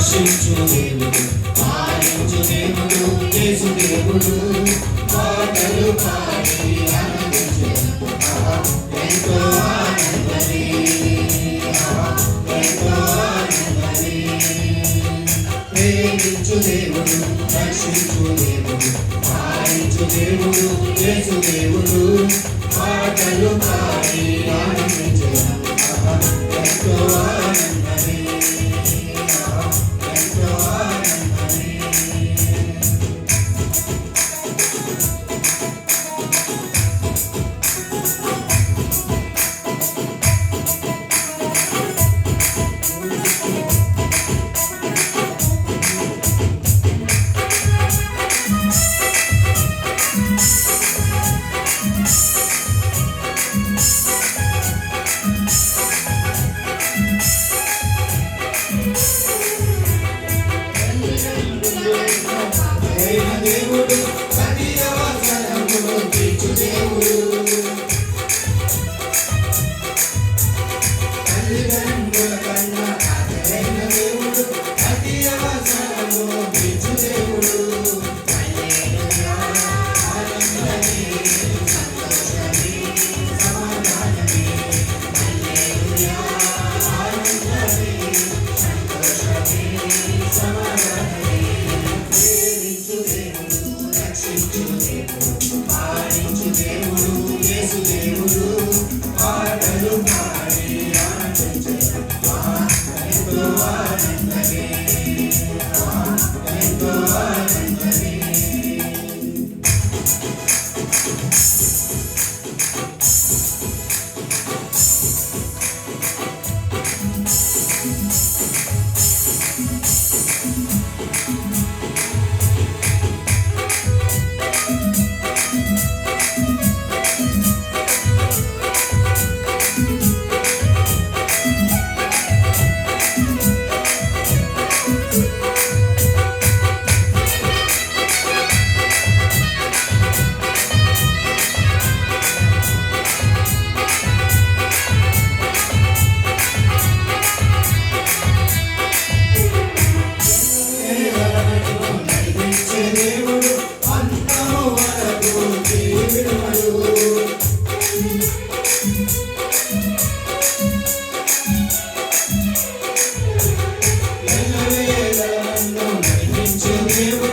రక్షించు దేవుడు, పాలించు దేవుడు, యేసు దేవుడు. పాటలు పాడి ఆనందించు, ఎంతో ఆనందమే, ఎంతో ఆనందమే. ప్రేమించు దేవుడు, రక్షించు దేవుడు, పాలించు దేవుడు, యేసు దేవుడు. పాటలు పాడి ఆనందించు, ఎంతో ఆనందమే, ఎంతో ఆనందమే. దేవుడు ప్రతి అవసరమును తీర్చు దేవుడు, తల్లిదండ్రుల కన్నా ఆదరైన దేవుడు, ప్రతి అవసరమును తీర్చు దేవుడు. హల్లెలూయా, ఆనందమే, సంతోషమే, సమాధానమే. హల్లెలూయా, ఆనందమే, సంతోషమే, సమాధానమే. ప్రేమించు దేవుడు, రక్షించు దేవుడు, పాలించు దేవుడు, యేసు దేవుడు. పాటలు పాడి ఆనందించు, ఎంతో ఆనందమే, ఎంతో ఆనందమే. దేవుడు అంతము వరకు దేవుడు, ఎల్లవేళ నన్ను నడిపించే దేవుడు.